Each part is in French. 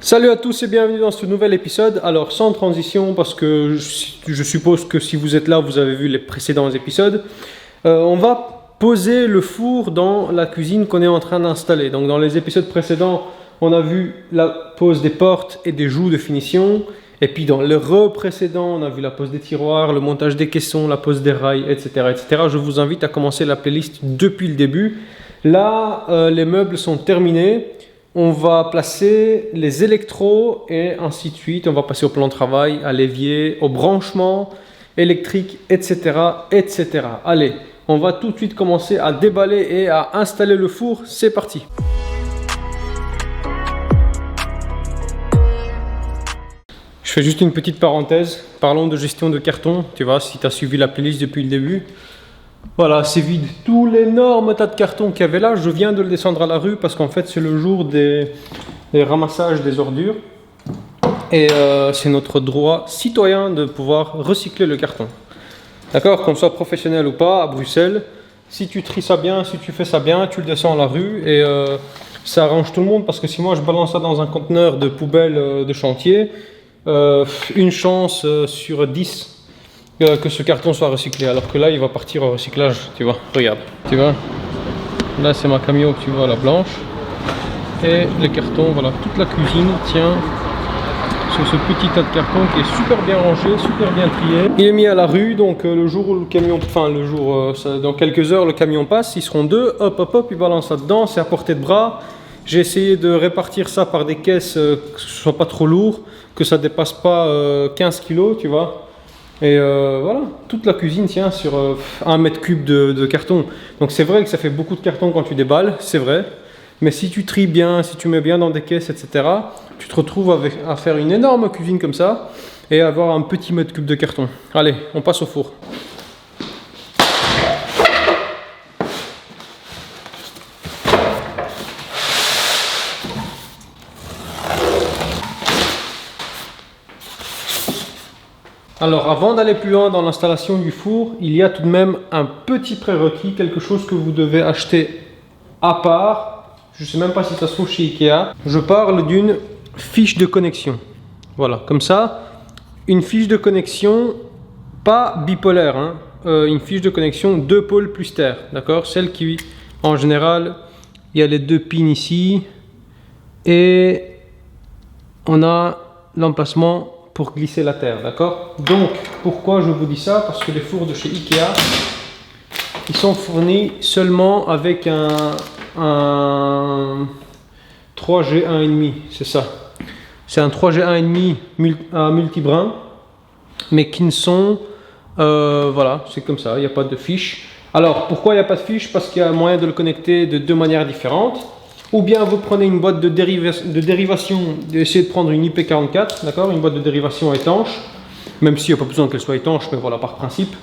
Salut à tous et bienvenue dans ce nouvel épisode. Alors sans transition parce que je suppose que si vous êtes là vous avez vu les précédents épisodes. On va poser le four dans la cuisine qu'on est en train d'installer. Donc dans les épisodes précédents on a vu la pose des portes et des joues de finition. Et puis dans le précédent on a vu la pose des tiroirs, le montage des caissons, la pose des rails, etc. etc. Je vous invite à commencer la playlist depuis le début. Là les meubles sont terminés. On va placer les électrodes et ainsi de suite. On va passer au plan de travail, à l'évier, au branchement électrique, etc., etc. Allez, on va tout de suite commencer à déballer et à installer le four. C'est parti. Je fais juste une petite parenthèse. Parlons de gestion de carton. Tu vois, si tu as suivi la playlist depuis le début. Voilà, c'est vide. Tout l'énorme tas de cartons qu'il y avait là, je viens de le descendre à la rue parce qu'en fait c'est le jour des ramassages des ordures. Et c'est notre droit citoyen de pouvoir recycler le carton. D'accord, qu'on soit professionnel ou pas, à Bruxelles, si tu tries ça bien, si tu fais ça bien, tu le descends à la rue et ça arrange tout le monde parce que si moi je balance ça dans un conteneur de poubelle de chantier, une chance sur 10 que ce carton soit recyclé, alors que là il va partir au recyclage, tu vois, regarde, tu vois, là c'est ma camion que tu vois, la blanche, et les cartons, voilà, toute la cuisine tient sur ce petit tas de carton qui est super bien rangé, super bien trié. Il est mis à la rue, donc le jour où le camion, enfin le jour, dans quelques heures le camion passe, ils seront deux, hop hop hop, ils balancent ça dedans, c'est à portée de bras. J'ai essayé de répartir ça par des caisses, que ce soit pas trop lourd, que ça dépasse pas 15 kg, tu vois. Et voilà, toute la cuisine tient sur 1 mètre cube de carton. Donc c'est vrai que ça fait beaucoup de carton quand tu déballes, c'est vrai. Mais si tu tries bien, si tu mets bien dans des caisses, etc., tu te retrouves à faire une énorme cuisine comme ça et avoir un petit mètre cube de carton. Allez, on passe au four. Alors avant d'aller plus loin dans l'installation du four, il y a tout de même un petit prérequis, quelque chose que vous devez acheter à part. Je ne sais même pas si ça se trouve chez Ikea. Je parle d'une fiche de connexion. Voilà, comme ça, une fiche de connexion pas bipolaire, hein, une fiche de connexion 2 pôles plus terre, d'accord? Celle qui, en général, il y a les 2 pins ici et on a l'emplacement pour glisser la terre, d'accord? Donc, pourquoi je vous dis ça? Parce que les fours de chez Ikea, ils sont fournis seulement avec un 3G 1,5, c'est ça. C'est un 3G 1,5 à multibrin, mais qui ne sont... voilà, c'est comme ça, il n'y a pas de fiche. Alors, pourquoi il n'y a pas de fiche? Parce qu'il y a moyen de le connecter de 2 manières différentes. Ou bien vous prenez une boîte de dérivation, essayez de prendre une IP44, d'accord, une boîte de dérivation étanche, même s'il n'y a pas besoin qu'elle soit étanche, mais voilà, par principe.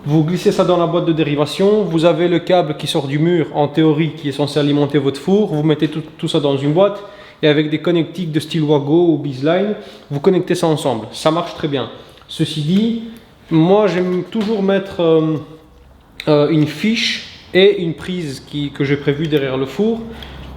Vous glissez ça dans la boîte de dérivation, vous avez le câble qui sort du mur, en théorie, qui est censé alimenter votre four, vous mettez tout ça dans une boîte, et avec des connectiques de style Wago ou Bizline, vous connectez ça ensemble. Ça marche très bien. Ceci dit, moi j'aime toujours mettre une fiche et une prise que j'ai prévue derrière le four.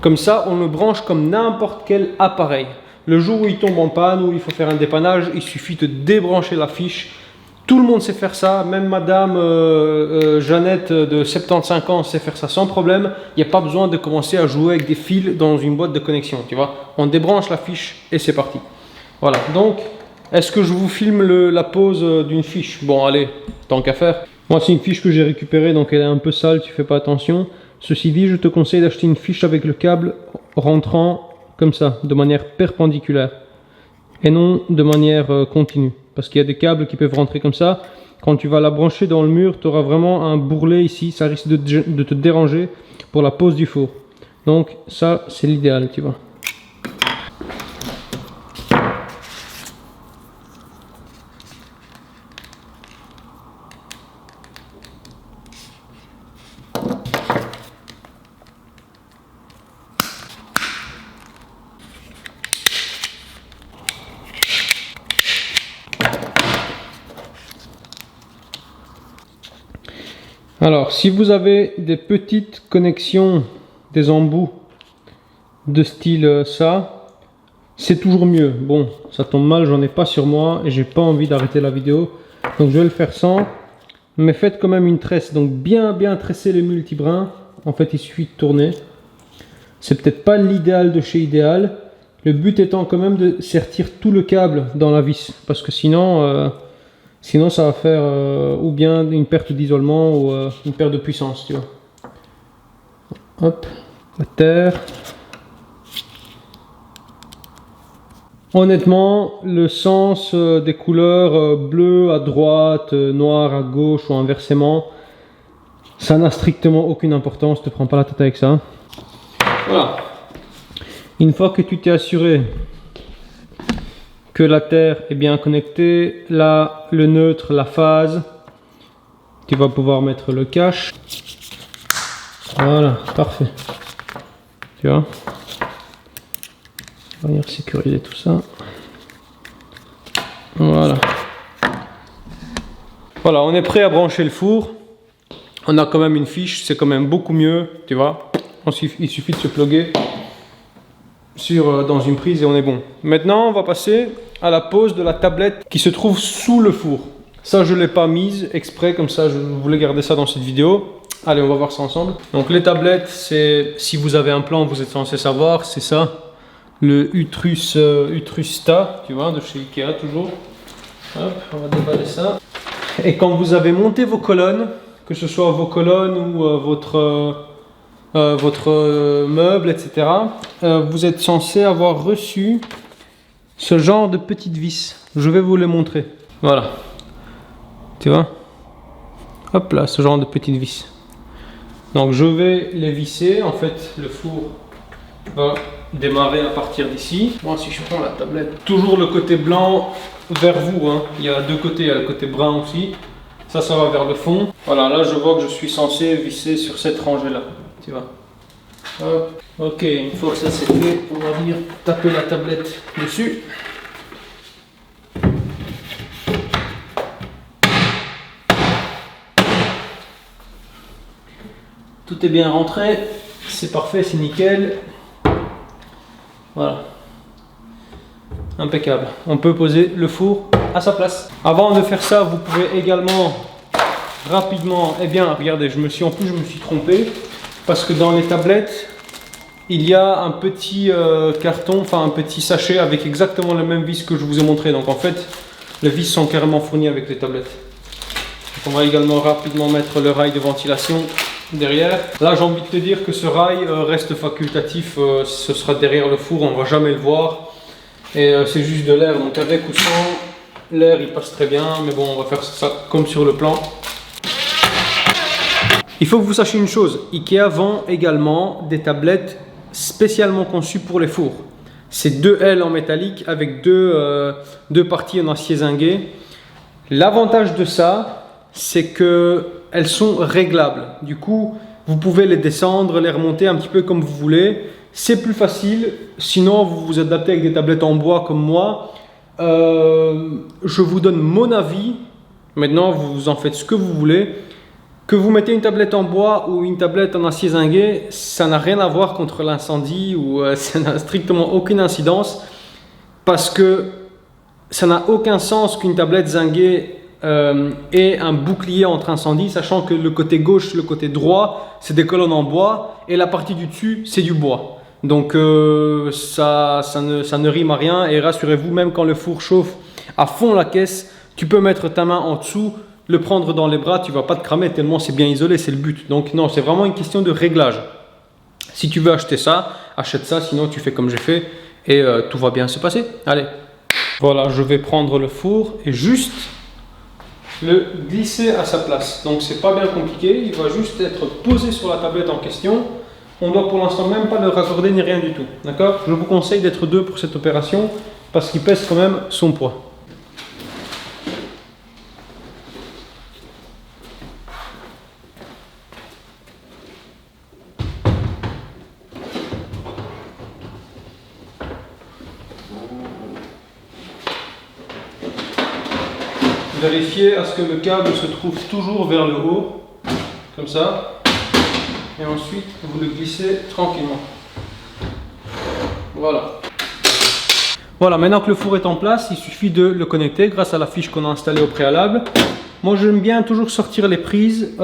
Comme ça, on le branche comme n'importe quel appareil. Le jour où il tombe en panne, où il faut faire un dépannage, il suffit de débrancher la fiche. Tout le monde sait faire ça, même madame Jeannette de 75 ans sait faire ça sans problème. Il n'y a pas besoin de commencer à jouer avec des fils dans une boîte de connexion, tu vois. On débranche la fiche et c'est parti. Voilà, donc, est-ce que je vous filme la pose d'une fiche? Bon, allez, tant qu'à faire. Moi, c'est une fiche que j'ai récupérée, donc elle est un peu sale, tu fais pas attention. Ceci dit, je te conseille d'acheter une fiche avec le câble rentrant comme ça, de manière perpendiculaire et non de manière continue. Parce qu'il y a des câbles qui peuvent rentrer comme ça. Quand tu vas la brancher dans le mur, tu auras vraiment un bourrelet ici, ça risque de te déranger pour la pose du four. Donc ça, c'est l'idéal, tu vois. Alors, si vous avez des petites connexions, des embouts de style ça, c'est toujours mieux. Bon, ça tombe mal, j'en ai pas sur moi et j'ai pas envie d'arrêter la vidéo. Donc je vais le faire sans. Mais faites quand même une tresse. Donc bien tresser les multibrins. En fait, il suffit de tourner. C'est peut-être pas l'idéal de chez Idéal. Le but étant quand même de sertir tout le câble dans la vis. Parce que sinon, sinon ça va faire ou bien une perte d'isolement ou une perte de puissance, tu vois. Hop, la terre. Honnêtement, le sens des couleurs bleu à droite, noir à gauche ou inversement, ça n'a strictement aucune importance, ne te prends pas la tête avec ça. Voilà. Une fois que tu t'es assuré que la terre est bien connectée, là, le neutre, la phase, tu vas pouvoir mettre le cache. Voilà, parfait. Tu vois? On va venir sécuriser tout ça. Voilà. Voilà, on est prêt à brancher le four. On a quand même une fiche, c'est quand même beaucoup mieux, tu vois. Il suffit de se plugger dans une prise et on est bon. Maintenant, on va passer à la pose de la tablette qui se trouve sous le four. Ça, je ne l'ai pas mise exprès, comme ça, je voulais garder ça dans cette vidéo. Allez, on va voir ça ensemble. Donc les tablettes, c'est, si vous avez un plan, vous êtes censé savoir, c'est ça. Le Utrusta, tu vois, de chez Ikea toujours. Hop, on va déballer ça. Et quand vous avez monté vos colonnes, que ce soit vos colonnes ou votre meuble, etc., vous êtes censé avoir reçu ce genre de petites vis. Je vais vous les montrer. Voilà. Tu vois? Hop là, ce genre de petites vis. Donc je vais les visser. En fait, le four va démarrer à partir d'ici. Moi, si je prends la tablette, toujours le côté blanc vers vous, hein. Il y a deux côtés, il y a le côté brun aussi. Ça va vers le fond. Voilà, là je vois que je suis censé visser sur cette rangée là. Tu vois. Hop. Ok, une fois que ça c'est fait, on va venir taper la tablette dessus. Tout est bien rentré, c'est parfait, c'est nickel. Voilà. Impeccable. On peut poser le four à sa place. Avant de faire ça, vous pouvez également rapidement, eh bien, regardez, je me suis trompé parce que dans les tablettes, il y a un petit carton, enfin un petit sachet avec exactement le même vis que je vous ai montré. Donc en fait, les vis sont carrément fournies avec les tablettes. Donc, on va également rapidement mettre le rail de ventilation derrière. Là, j'ai envie de te dire que ce rail reste facultatif. Ce sera derrière le four, on ne va jamais le voir. Et c'est juste de l'air, donc avec ou sans, l'air il passe très bien. Mais bon, on va faire ça comme sur le plan. Il faut que vous sachiez une chose, Ikea vend également des tablettes spécialement conçues pour les fours. C'est deux ailes en métallique avec deux parties en acier zingué. L'avantage de ça, c'est qu'elles sont réglables. Du coup, vous pouvez les descendre, les remonter un petit peu comme vous voulez. C'est plus facile, sinon vous vous adaptez avec des tablettes en bois comme moi. Je vous donne mon avis, maintenant vous en faites ce que vous voulez. Que vous mettez une tablette en bois ou une tablette en acier zingué, ça n'a rien à voir contre l'incendie ou ça n'a strictement aucune incidence parce que ça n'a aucun sens qu'une tablette zinguée ait un bouclier entre incendie, sachant que le côté gauche, le côté droit, c'est des colonnes en bois et la partie du dessus, c'est du bois. Donc ça ne rime à rien et rassurez-vous, même quand le four chauffe à fond la caisse, tu peux mettre ta main en dessous, le prendre dans les bras, tu ne vas pas te cramer tellement c'est bien isolé, c'est le but. Donc non, c'est vraiment une question de réglage. Si tu veux acheter ça, achète ça, sinon tu fais comme j'ai fait et tout va bien se passer. Allez, voilà, je vais prendre le four et juste le glisser à sa place. Donc c'est pas bien compliqué, il va juste être posé sur la tablette en question. On doit pour l'instant même pas le raccorder ni rien du tout. D'accord? Je vous conseille d'être deux pour cette opération parce qu'il pèse quand même son poids. Vérifiez à ce que le câble se trouve toujours vers le haut, comme ça, et ensuite vous le glissez tranquillement. Voilà. Voilà, maintenant que le four est en place, il suffit de le connecter grâce à la fiche qu'on a installée au préalable. Moi, j'aime bien toujours sortir les prises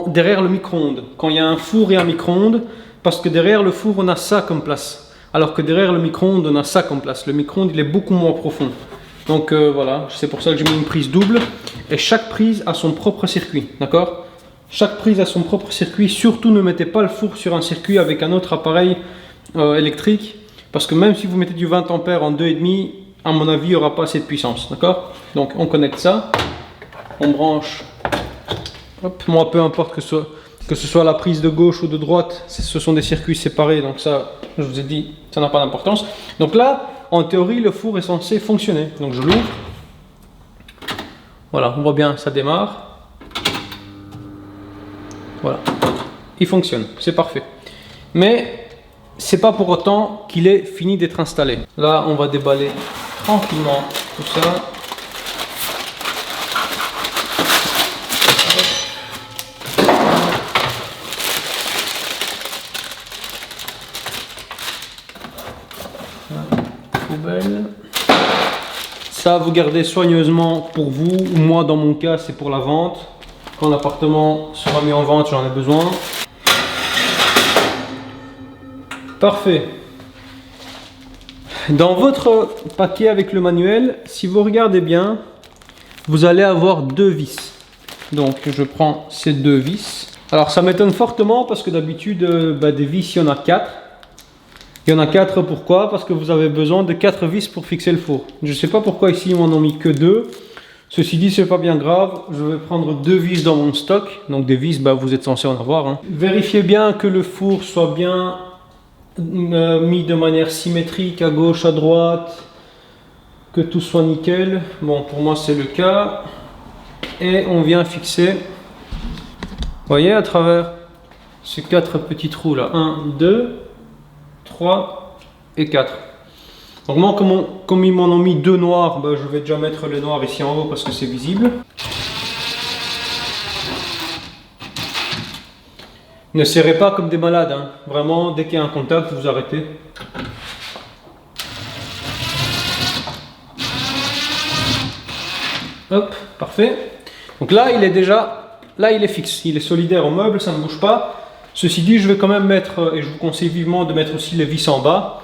derrière le micro-ondes. Quand il y a un four et un micro-ondes, parce que derrière le four, on a ça comme place. Alors que derrière le micro-ondes, on a ça comme place. Le micro-ondes, il est beaucoup moins profond. Donc voilà, c'est pour ça que j'ai mis une prise double. Et chaque prise a son propre circuit, d'accord? Chaque prise a son propre circuit. Surtout, ne mettez pas le four sur un circuit avec un autre appareil électrique. Parce que même si vous mettez du 20 ampères en 2,5, à mon avis, il n'y aura pas assez de puissance, d'accord? Donc on connecte ça. On branche. Hop, moi, peu importe que ce soit la prise de gauche ou de droite, ce sont des circuits séparés. Donc ça, je vous ai dit, ça n'a pas d'importance. Donc là, en théorie, le four est censé fonctionner. Donc je l'ouvre. Voilà, on voit bien, ça démarre. Voilà, il fonctionne, c'est parfait. Mais c'est pas pour autant qu'il est fini d'être installé. Là, on va déballer tranquillement tout ça. Poubelle. Ça, vous gardez soigneusement pour vous, ou moi dans mon cas, c'est pour la vente. Quand l'appartement sera mis en vente, j'en ai besoin. Parfait. Dans votre paquet avec le manuel, si vous regardez bien, vous allez avoir 2 vis. Donc je prends ces 2 vis. Alors ça m'étonne fortement parce que d'habitude, des vis, il y en a 4. Il y en a 4, pourquoi? Parce que vous avez besoin de 4 vis pour fixer le four. Je ne sais pas pourquoi ici ils m'en ont mis que 2. Ceci dit, c'est pas bien grave. Je vais prendre 2 vis dans mon stock. Donc des vis, vous êtes censé en avoir. Hein. Vérifiez bien que le four soit bien mis de manière symétrique à gauche, à droite. Que tout soit nickel. Bon, pour moi c'est le cas. Et on vient fixer. Vous voyez à travers ces 4 petits trous là. 1, 2, 3 et 4. Donc moi, comme ils m'en ont mis 2 noirs, je vais déjà mettre le noir ici en haut parce que c'est visible. Ne serrez pas comme des malades, hein. Vraiment, dès qu'il y a un contact, vous arrêtez. Hop, parfait. Donc là, il est fixe, il est solidaire au meuble, ça ne bouge pas. Ceci dit, je vais quand même mettre, et je vous conseille vivement de mettre aussi les vis en bas.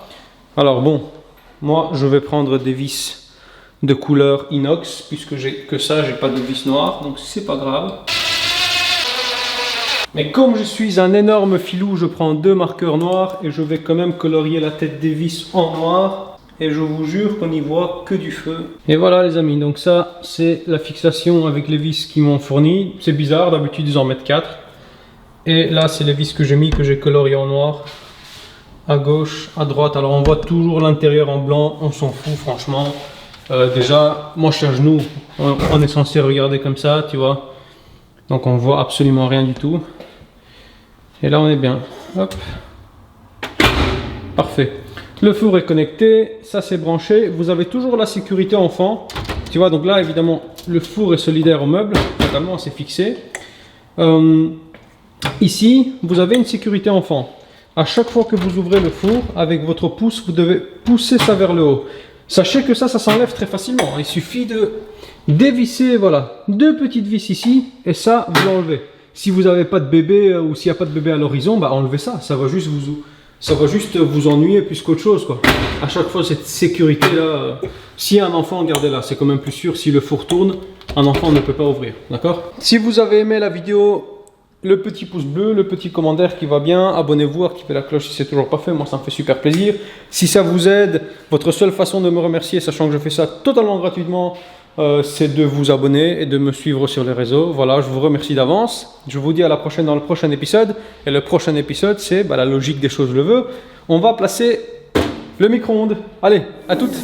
Alors bon, moi je vais prendre des vis de couleur inox, puisque j'ai que ça, j'ai pas de vis noires, donc c'est pas grave. Mais comme je suis un énorme filou, je prends 2 marqueurs noirs et je vais quand même colorier la tête des vis en noir. Et je vous jure qu'on n'y voit que du feu. Et voilà les amis, donc ça c'est la fixation avec les vis qu'ils m'ont fourni. C'est bizarre, d'habitude ils en mettent 4. Et là c'est les vis que j'ai mis, que j'ai colorié en noir. À gauche, à droite. Alors on voit toujours l'intérieur en blanc, on s'en fout franchement. Déjà, moi je suis à genoux, on est censé regarder comme ça, tu vois. Donc on voit absolument rien du tout. Et là on est bien. Hop. Parfait. Le four est connecté, ça c'est branché. Vous avez toujours la sécurité enfant. Tu vois, donc là évidemment le four est solidaire au meuble, totalement c'est fixé. Ici, vous avez une sécurité enfant. À chaque fois que vous ouvrez le four, avec votre pouce, vous devez pousser ça vers le haut. Sachez que ça s'enlève très facilement. Il suffit de dévisser, voilà, 2 petites vis ici, et ça, vous l'enlevez. Si vous n'avez pas de bébé, ou s'il n'y a pas de bébé à l'horizon, enlevez ça. Ça va juste vous ennuyer plus qu'autre chose, quoi. À chaque fois, cette sécurité-là, si un enfant, gardez-la, c'est quand même plus sûr. Si le four tourne, un enfant ne peut pas ouvrir, d'accord? Si vous avez aimé la vidéo, le petit pouce bleu, le petit commentaire qui va bien, abonnez-vous, activez la cloche si c'est toujours pas fait, moi ça me fait super plaisir. Si ça vous aide, votre seule façon de me remercier, sachant que je fais ça totalement gratuitement, c'est de vous abonner et de me suivre sur les réseaux. Voilà, je vous remercie d'avance. Je vous dis à la prochaine dans le prochain épisode. Et le prochain épisode, c'est la logique des choses le veut. On va placer le micro-ondes. Allez, à toutes!